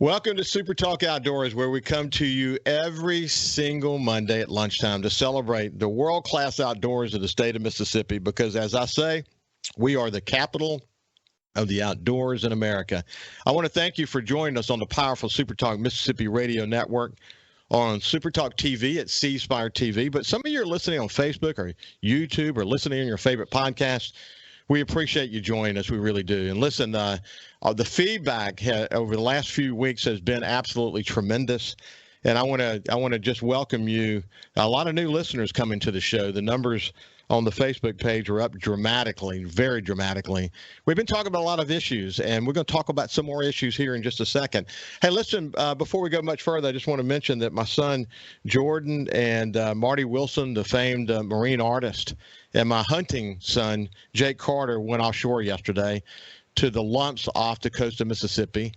Welcome to SuperTalk Outdoors, where we come to you every single Monday at lunchtime to celebrate the world-class outdoors of the state of Mississippi because, as I say, we are the capital of the outdoors in America. I want to thank you for joining us on the powerful SuperTalk Mississippi Radio Network, on SuperTalk TV at C Spire TV. But some of you are listening on Facebook or YouTube or listening on your favorite podcast. We appreciate you joining us. We really do. And listen, the feedback over the last few weeks has been absolutely tremendous. And I want to just welcome you. A lot of new listeners coming to the show. The numbers on the Facebook page are up dramatically, very dramatically. We've been talking about a lot of issues, and we're going to talk about some more issues here in just a second. Hey, listen, before we go much further, I just want to mention that my son Jordan and Marty Wilson, the famed marine artist, and my hunting son Jake Carter went offshore yesterday to the lumps off the coast of Mississippi.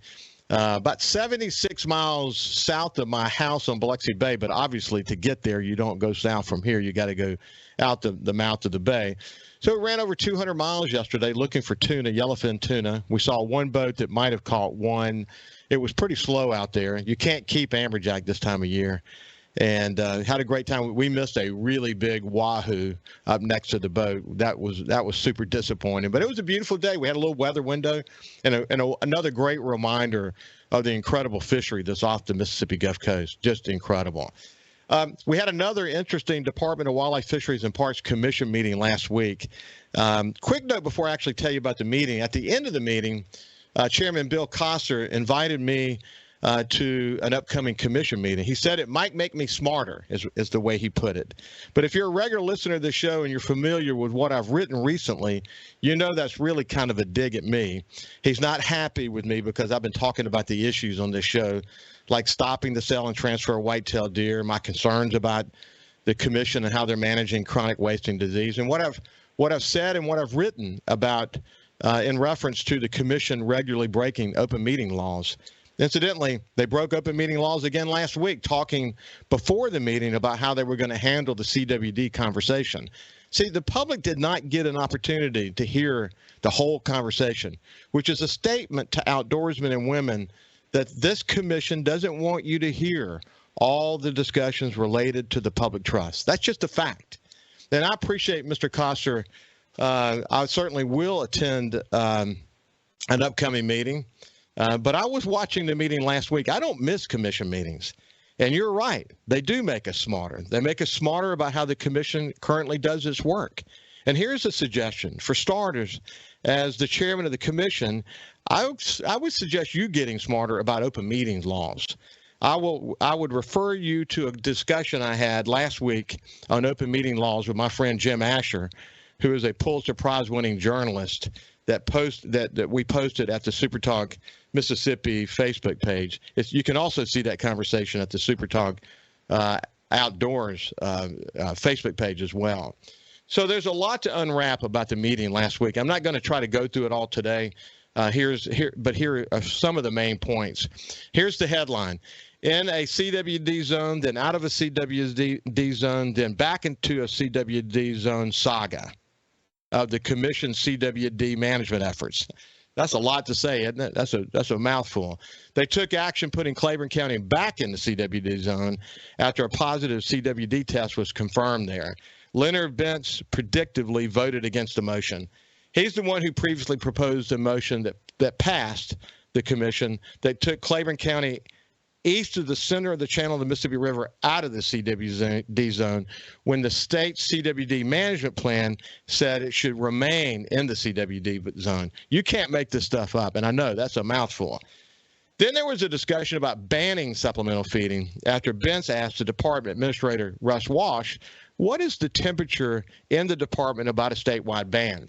About 76 miles south of my house on Biloxi Bay, but obviously to get there, you don't go south from here. You got to go out the mouth of the bay. So we ran over 200 miles yesterday looking for tuna, yellowfin tuna. We saw one boat that might have caught one. It was pretty slow out there. You can't keep amberjack this time of year. And had a great time. We missed a really big wahoo up next to the boat. That was super disappointing. But it was a beautiful day. We had a little weather window and another great reminder of the incredible fishery that's off the Mississippi Gulf Coast. Just incredible. We had another interesting Department of Wildlife, Fisheries, and Parks Commission meeting last week. Quick note before I actually tell you about the meeting. At the end of the meeting, Chairman Bill Coster invited me to an upcoming commission meeting. He said it might make me smarter, is the way he put it. But if you're a regular listener to the show and you're familiar with what I've written recently, you know that's really kind of a dig at me. He's not happy with me because I've been talking about the issues on this show, like stopping the sale and transfer of whitetail deer, my concerns about the commission and how they're managing chronic wasting disease, and what I've said and what I've written about in reference to the commission regularly breaking open meeting laws. Incidentally, they broke open meeting laws again last week, talking before the meeting about how they were going to handle the CWD conversation. See, the public did not get an opportunity to hear the whole conversation, which is a statement to outdoorsmen and women that this commission doesn't want you to hear all the discussions related to the public trust. That's just a fact. And I appreciate Mr. Coster. I certainly will attend an upcoming meeting. But I was watching the meeting last week. I don't miss commission meetings. And you're right. They do make us smarter. They make us smarter about how the commission currently does its work. And here's a suggestion. For starters, as the chairman of the commission, I would suggest you getting smarter about open meetings laws. I would refer you to a discussion I had last week on open meeting laws with my friend Jim Asher, who is a Pulitzer Prize-winning journalist that we posted at the SuperTalk Mississippi Facebook page. You can also see that conversation at the SuperTalk Outdoors Facebook page as well. So there's a lot to unwrap about the meeting last week. I'm not going to try to go through it all today. But here are some of the main points. Here's the headline. In a CWD zone, then out of a CWD zone, then back into a CWD zone saga of the commission's CWD management efforts. That's a lot to say, isn't it? That's a mouthful. They took action putting Claiborne County back in the CWD zone after a positive CWD test was confirmed there. Leonard Bentz predictably voted against the motion. He's the one who previously proposed a motion that passed the commission that took Claiborne County east of the center of the channel of the Mississippi River out of the CWD zone when the state CWD management plan said it should remain in the CWD zone. You can't make this stuff up, and I know that's a mouthful. Then there was a discussion about banning supplemental feeding after Bentz asked the department administrator, Russ Walsh, what is the temperature in the department about a statewide ban?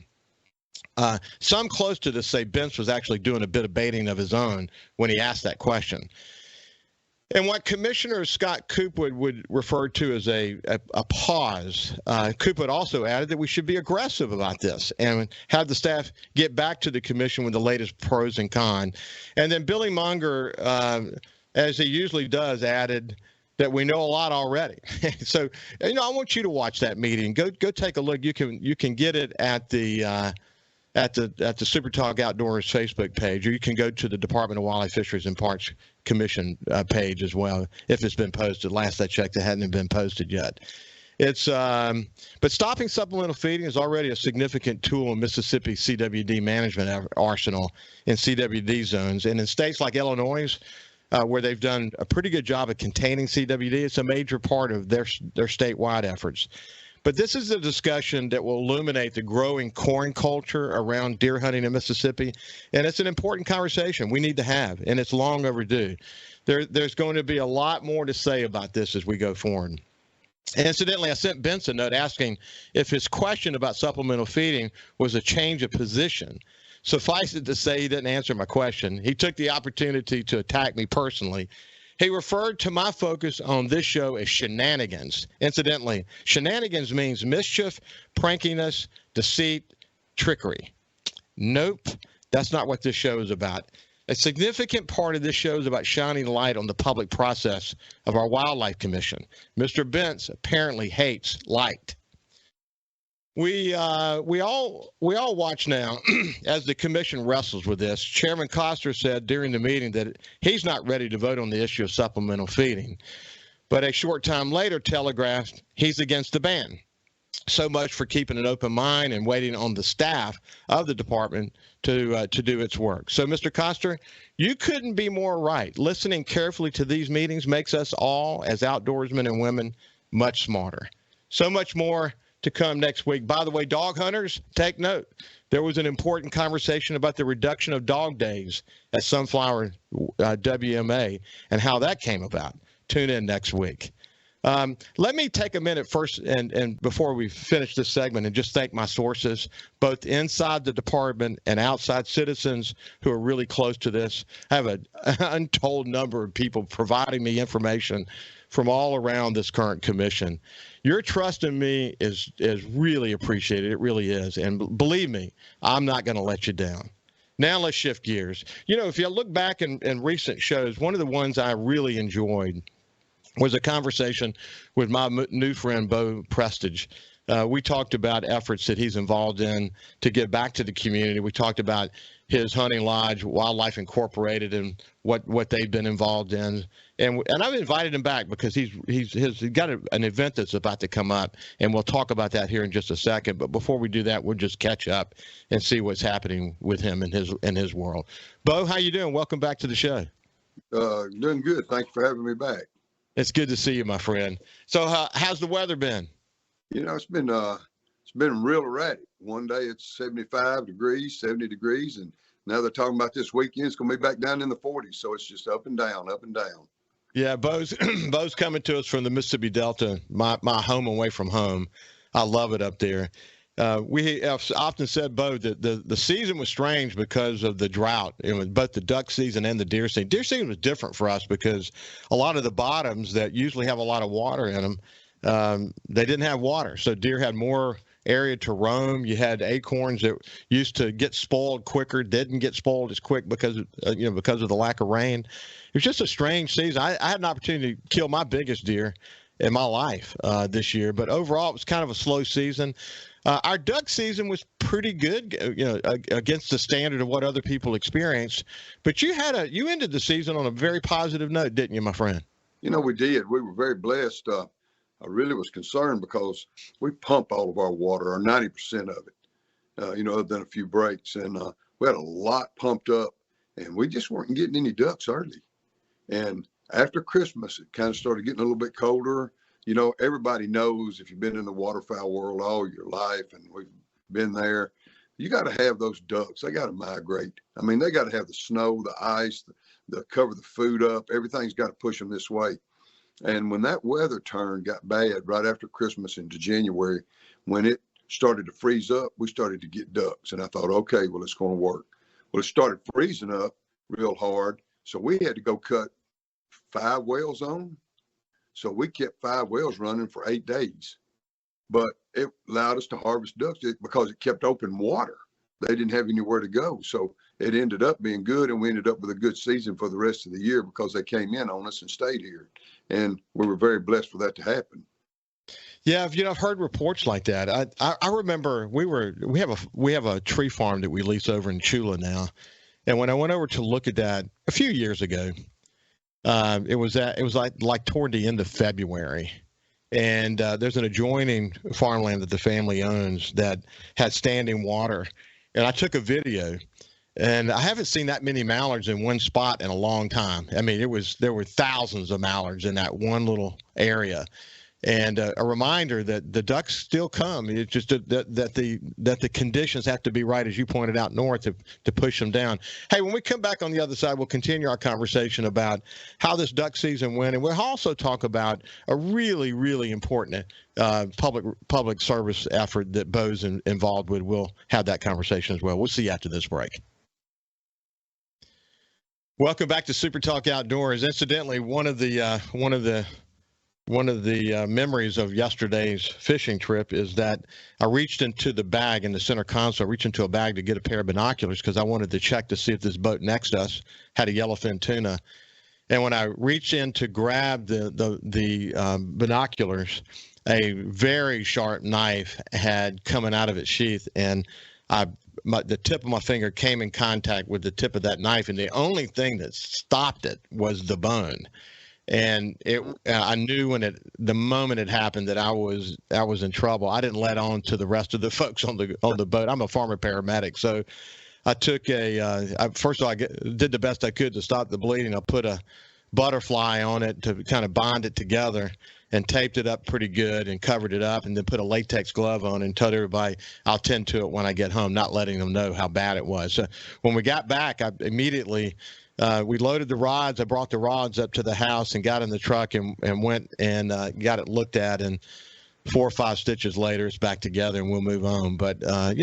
Some close to this say Bentz was actually doing a bit of baiting of his own when he asked that question. And what Commissioner Scott Coopwood would refer to as a pause, Coopwood also added that we should be aggressive about this and have the staff get back to the commission with the latest pros and cons. And then Billy Munger, as he usually does, added that we know a lot already. So, I want you to watch that meeting. Go take a look. You can get it at the at the SuperTalk Outdoors Facebook page, or you can go to the Department of Wildlife, Fisheries, and Parks Commission page as well, if it's been posted. Last I checked, it hadn't been posted yet. It's but stopping supplemental feeding is already a significant tool in Mississippi's CWD management arsenal in CWD zones, and in states like Illinois, where they've done a pretty good job of containing CWD, it's a major part of their statewide efforts. But this is a discussion that will illuminate the growing corn culture around deer hunting in Mississippi, and it's an important conversation we need to have, and it's long overdue. There's going to be a lot more to say about this as we go forward. And incidentally, I sent Vince a note asking if his question about supplemental feeding was a change of position. Suffice it to say, he didn't answer my question. He took the opportunity to attack me personally. He referred to my focus on this show as shenanigans. Incidentally, shenanigans means mischief, prankiness, deceit, trickery. Nope, that's not what this show is about. A significant part of this show is about shining light on the public process of our Wildlife Commission. Mr. Bentz apparently hates light. We all watch now as the commission wrestles with this. Chairman Koster said during the meeting that he's not ready to vote on the issue of supplemental feeding, but a short time later telegraphed he's against the ban. So much for keeping an open mind and waiting on the staff of the department to do its work. So, Mr. Koster, you couldn't be more right. Listening carefully to these meetings makes us all, as outdoorsmen and women, much smarter. So much more to come next week. By the way, dog hunters, take note. There was an important conversation about the reduction of dog days at Sunflower WMA and how that came about. Tune in next week. Let me take a minute first and before we finish this segment and just thank my sources, both inside the department and outside citizens who are really close to this. I have an untold number of people providing me information from all around this current commission. Your trust in me is really appreciated. It really is. And believe me, I'm not going to let you down. Now let's shift gears. You know, if you look back in recent shows, one of the ones I really enjoyed was a conversation with my new friend, Bo Prestage. We talked about efforts that he's involved in to give back to the community. We talked about his hunting lodge, Wildlife Incorporated, and what they've been involved in. And I've invited him back because he's got an event that's about to come up, and we'll talk about that here in just a second. But before we do that, we'll just catch up and see what's happening with him in his world. Bo, how you doing? Welcome back to the show. Doing good. Thank you for having me back. It's good to see you, my friend. So how's the weather been? You know, it's been real erratic. One day it's 75 degrees, 70 degrees, and now they're talking about this weekend it's going to be back down in the 40s. So it's just up and down, up and down. Yeah, Bo's coming to us from the Mississippi Delta, my home away from home. I love it up there. We have often said, Bo, that the season was strange because of the drought. It was both the duck season and the deer season. Deer season was different for us because a lot of the bottoms that usually have a lot of water in them, they didn't have water. So deer had more area to roam. You had acorns that used to get spoiled quicker, didn't get spoiled as quick because of the lack of rain. It was just a strange season. I had an opportunity to kill my biggest deer in my life this year, but overall it was kind of a slow season. Our duck season was pretty good, against the standard of what other people experienced. But you ended the season on a very positive note, didn't you, my friend? You know, we did. We were very blessed. I really was concerned because we pump all of our water, or 90% of it, other than a few breaks. And we had a lot pumped up, and we just weren't getting any ducks early. And after Christmas, it kind of started getting a little bit colder. You know, everybody knows if you've been in the waterfowl world all your life, and we've been there, you got to have those ducks. They got to migrate. I mean, they got to have the snow, the ice, the cover the food up. Everything's got to push them this way. And when that weather got bad right after Christmas into January, when it started to freeze up, we started to get ducks. And I thought, okay, well, it's going to work. Well, it started freezing up real hard. So we had to go cut 5 wells on. So we kept 5 wells running for 8 days, but it allowed us to harvest ducks because it kept open water. They didn't have anywhere to go. So it ended up being good, and we ended up with a good season for the rest of the year because they came in on us and stayed here. And we were very blessed for that to happen. Yeah, I've heard reports like that. I remember we have a tree farm that we lease over in Chula now, and when I went over to look at that a few years ago, it was like toward the end of February, and there's an adjoining farmland that the family owns that had standing water, and I took a video. And I haven't seen that many mallards in one spot in a long time. I mean, there were thousands of mallards in that one little area, and a reminder that the ducks still come. It's just that the conditions have to be right, as you pointed out, north to push them down. Hey, when we come back on the other side, we'll continue our conversation about how this duck season went, and we'll also talk about a really, really important public service effort that Bo's involved with. We'll have that conversation as well. We'll see you after this break. Welcome back to Super Talk Outdoors. Incidentally, one of the memories of yesterday's fishing trip is that I reached into the bag in the center console. I reached into a bag to get a pair of binoculars because I wanted to check to see if this boat next to us had a yellowfin tuna. And when I reached in to grab the binoculars, a very sharp knife had coming out of its sheath, and the tip of my finger came in contact with the tip of that knife, and the only thing that stopped it was the bone. And I knew the moment it happened that I was in trouble. I didn't let on to the rest of the folks on the boat. I'm a former paramedic, so I took first of all, I did the best I could to stop the bleeding. I put a butterfly on it to kind of bond it together, and taped it up pretty good and covered it up, and then put a latex glove on and told everybody I'll tend to it when I get home, not letting them know how bad it was. So when we got back, I immediately we loaded the rods. I brought the rods up to the house and got in the truck and went and got it looked at, and 4 or 5 stitches later, it's back together and we'll move on. But a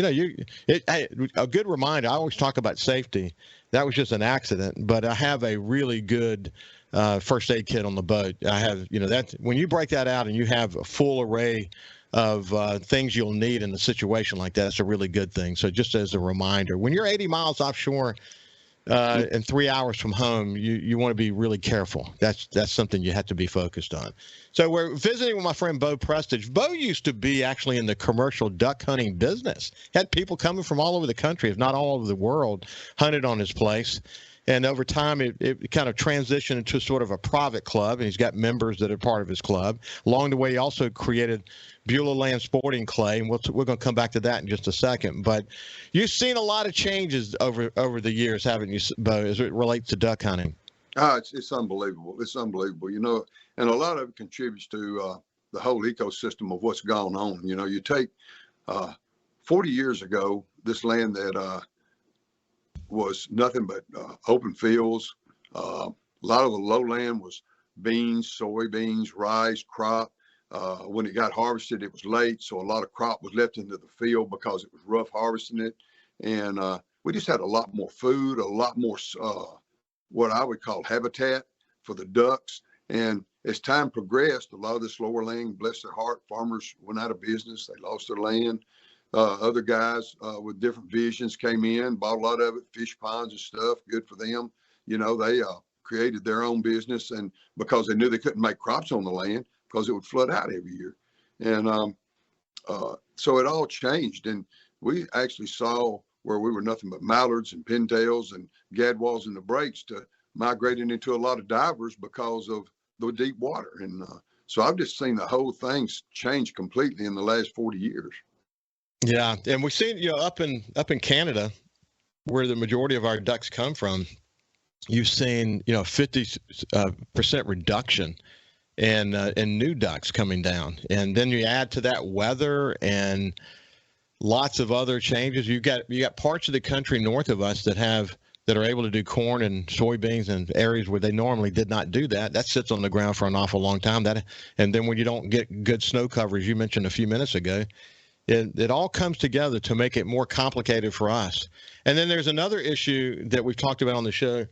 good reminder. I always talk about safety. That was just an accident, but I have a really good first aid kit on the boat. I have, that when you break that out and you have a full array of things you'll need in a situation like that, it's a really good thing. So just as a reminder, when you're 80 miles offshore and 3 hours from home, you want to be really careful. That's something you have to be focused on. So we're visiting with my friend Bo Prestage. Bo used to be actually in the commercial duck hunting business. Had people coming from all over the country, if not all over the world, hunted on his place. And over time, it kind of transitioned into sort of a private club, and he's got members that are part of his club. Along the way, he also created Beulah Land Sporting Clay, and we're going to come back to that in just a second. But you've seen a lot of changes over the years, haven't you, Bo, as it relates to duck hunting? It's unbelievable. It's unbelievable, and a lot of it contributes to the whole ecosystem of what's gone on. You take 40 years ago, this land that was nothing but open fields. A lot of the lowland was beans, soybeans, rice, crop. When it got harvested, it was late, so a lot of crop was left into the field because it was rough harvesting it. And we just had a lot more food, a lot more what I would call habitat for the ducks. And as time progressed, a lot of this lower land, bless their heart, farmers went out of business. They lost their land. Other guys with different visions came in, bought a lot of it, fish ponds and stuff. Good for them. They created their own business, and because they knew they couldn't make crops on the land because it would flood out every year. And so it all changed. And we actually saw where we were nothing but mallards and pintails and gadwalls in the breaks to migrating into a lot of divers because of the deep water. And so I've just seen the whole thing change completely in the last 40 years. Yeah, and we've seen, up in Canada, where the majority of our ducks come from, you've seen 50% reduction in new ducks coming down, and then you add to that weather and lots of other changes. You got parts of the country north of us that are able to do corn and soybeans in areas where they normally did not do that. That sits on the ground for an awful long time. And then when you don't get good snow coverage, you mentioned a few minutes ago. It all comes together to make it more complicated for us. And then there's another issue that we've talked about on the show,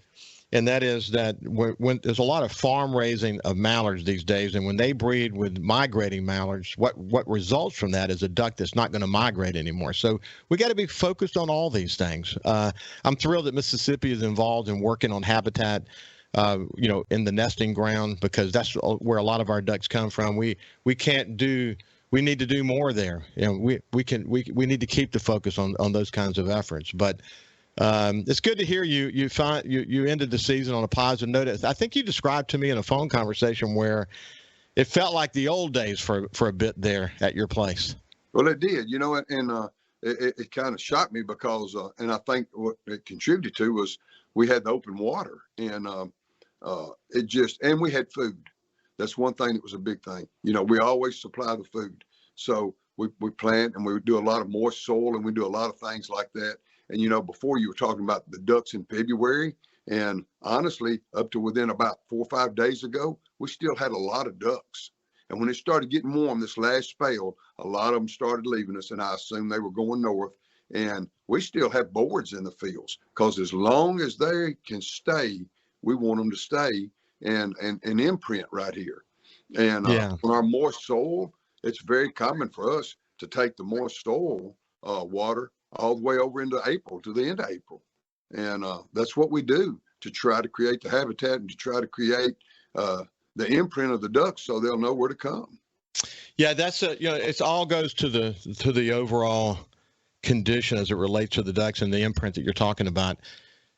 and that is that when there's a lot of farm raising of mallards these days, and when they breed with migrating mallards, what results from that is a duck that's not going to migrate anymore. So we got to be focused on all these things. I'm thrilled that Mississippi is involved in working on habitat, in the nesting ground, because that's where a lot of our ducks come from. We can't do we need to do more there. We need to keep the focus on those kinds of efforts. But it's good to hear you ended the season on a positive note. I think you described to me in a phone conversation where it felt like the old days for a bit there at your place. Well, it did, and it kind of shocked me because, and I think what it contributed to was we had the open water, and and we had food. That's one thing that was a big thing. We always supply the food. So we plant and we do a lot of moist soil and we do a lot of things like that. And, before you were talking about the ducks in February, and honestly, up to within about 4 or 5 days ago, we still had a lot of ducks. And when it started getting warm this last spell, a lot of them started leaving us, and I assumed they were going north. And we still have boards in the fields because as long as they can stay, we want them to stay and imprint right here. And on our moist soil, it's very common for us to take the moist soil water all the way over into April, to the end of April. And that's what we do to try to create the habitat and to try to create the imprint of the ducks so they'll know where to come. Yeah, that's it all goes to the overall condition as it relates to the ducks and the imprint that you're talking about.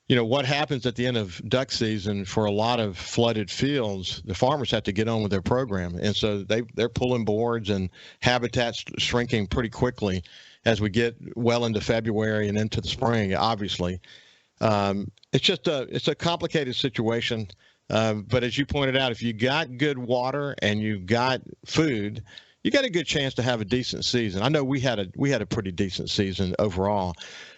What happens at the end of duck season for a lot of flooded fields, the farmers have to get on with their program. And so they're pulling boards and habitats shrinking pretty quickly as we get well into February and into the spring, obviously. It's a complicated situation. But as you pointed out, if you got good water and you got food, you got a good chance to have a decent season. I know we had a pretty decent season overall.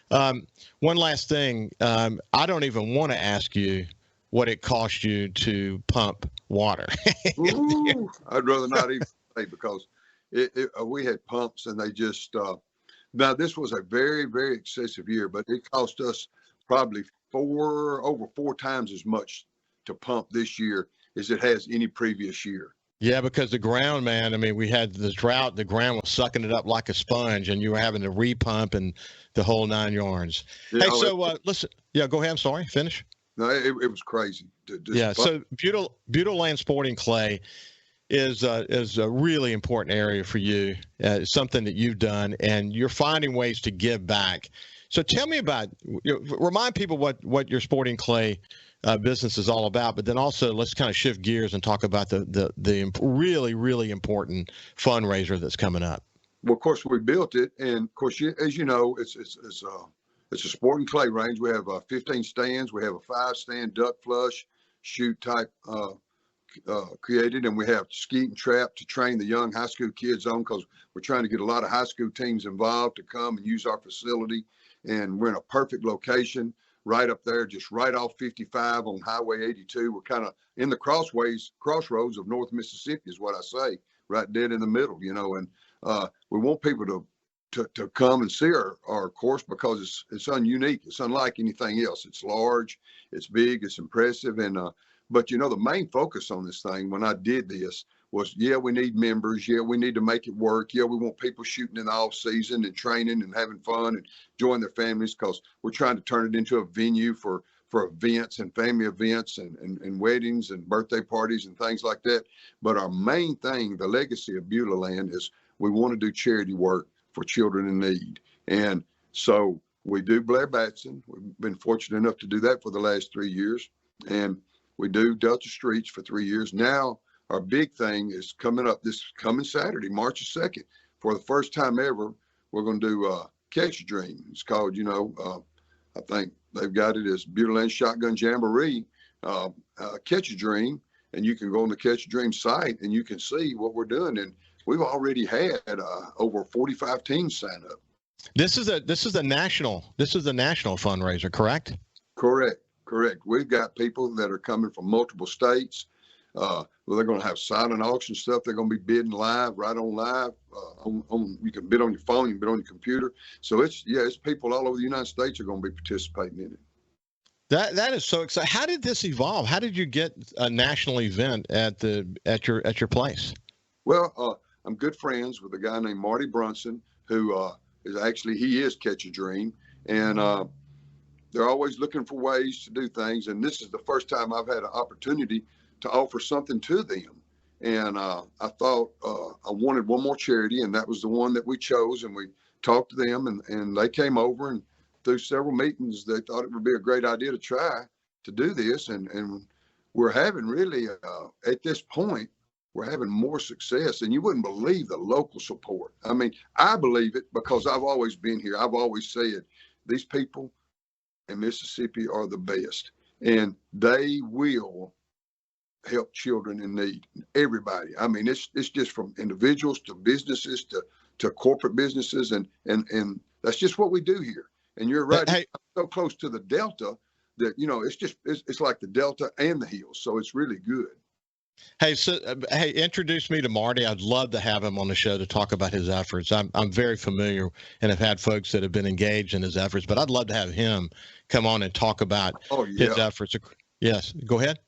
One last thing, I don't even want to ask you what it cost you to pump water. Ooh, I'd rather not even say because we had pumps and they just now this was a very, very excessive year, but it cost us probably over four times as much to pump this year as it has any previous year. Yeah, because the ground, man, I mean, we had the drought, the ground was sucking it up like a sponge, and you were having to repump and the whole 9 yards. Hey, so listen, go ahead. I'm sorry, finish. No, it was crazy. So Beulah Land Sporting Clay is a really important area for you. It's something that you've done, and you're finding ways to give back. So tell me about, remind people what your sporting clay business is all about, but then also let's kind of shift gears and talk about the really, really important fundraiser that's coming up. Well, of course, we built it, and of course, as you know, it's a sporting clay range. We have 15 stands. We have a 5-stand duck flush chute type created, and we have skeet and trap to train the young high school kids on because we're trying to get a lot of high school teams involved to come and use our facility, and we're in a perfect location. Right up there, just right off 55 on Highway 82. We're kind of in the crossroads of North Mississippi is what I say, right dead in the middle, and we want people to come and see our course because it's unique. It's unlike anything else. It's large, it's big, it's impressive. And but the main focus on this thing when I did this was, we need members. We need to make it work. We want people shooting in the off season and training and having fun and enjoying their families because we're trying to turn it into a venue for events and family events and weddings and birthday parties and things like that. But our main thing, the legacy of Beulah Land, is we want to do charity work for children in need. And so we do Blair Batson. We've been fortunate enough to do that for the last 3 years. And we do Delta Streets for 3 years. Now, our big thing is coming up this coming Saturday, March 2nd. For the first time ever, we're going to do Catch a Dream. It's called, I think they've got it as Beulah Land Shotgun Jamboree, Catch a Dream. And you can go on the Catch a Dream site and you can see what we're doing. And we've already had over 45 teams sign up. This is a national fundraiser, correct? Correct. We've got people that are coming from multiple states. They're going to have silent auction stuff. They're going to be bidding live, right on live. You can bid on your phone, you can bid on your computer. So it's people all over the United States are going to be participating in it. That is so exciting. How did this evolve? How did you get a national event at your place? Well, I'm good friends with a guy named Marty Brunson, who he is Catch a Dream, and they're always looking for ways to do things. And this is the first time I've had an opportunity to offer something to them. And I thought I wanted one more charity, and that was the one that we chose. And we talked to them, and they came over, and through several meetings, they thought it would be a great idea to try to do this. And we're having really, at this point, we're having more success, and you wouldn't believe the local support. I mean, I believe it because I've always been here. I've always said these people in Mississippi are the best, and they will help children in need. Everybody. I mean, it's just from individuals to businesses to corporate businesses, and that's just what we do here. And you're right. Hey, so close to the Delta that, you know, it's like the Delta and the hills, so it's really good. Hey, introduce me to Marty. I'd love to have him on the show to talk about his efforts. I'm very familiar and have had folks that have been engaged in his efforts, but I'd love to have him come on and talk about his efforts. Yes, go ahead.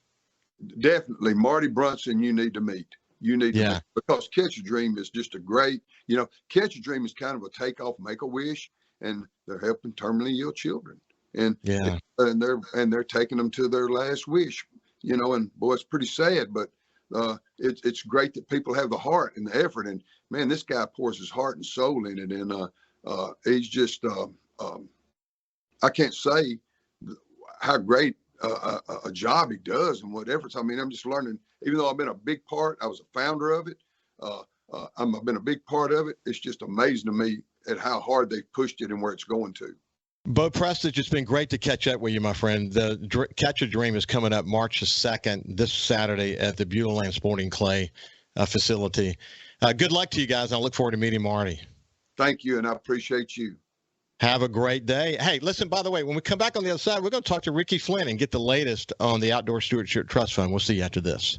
Definitely. Marty Brunson, you need to meet. You need to meet, because Catch a Dream is just a great, you know, Catch a Dream is kind of a takeoff, Make-A-Wish, and they're helping terminally ill children. And they're taking them to their last wish. You know, and boy, it's pretty sad, but it's great that people have the heart and the effort. And man, this guy pours his heart and soul in it. And he's just, I can't say how great a job he does and what efforts. I mean, I'm just learning, even though I've been a big part, I was a founder of it. I've been a big part of it. It's just amazing to me at how hard they've pushed it and where it's going to. Bo Prestage, it's been great to catch up with you, my friend. The Catch a Dream is coming up March the 2nd, this Saturday at the Beulah Sporting Clay facility. Good luck to you guys. I look forward to meeting Marty. Thank you, and I appreciate you. Have a great day. Hey, listen, by the way, when we come back on the other side, we're going to talk to Ricky Flynn and get the latest on the Outdoor Stewardship Trust Fund. We'll see you after this.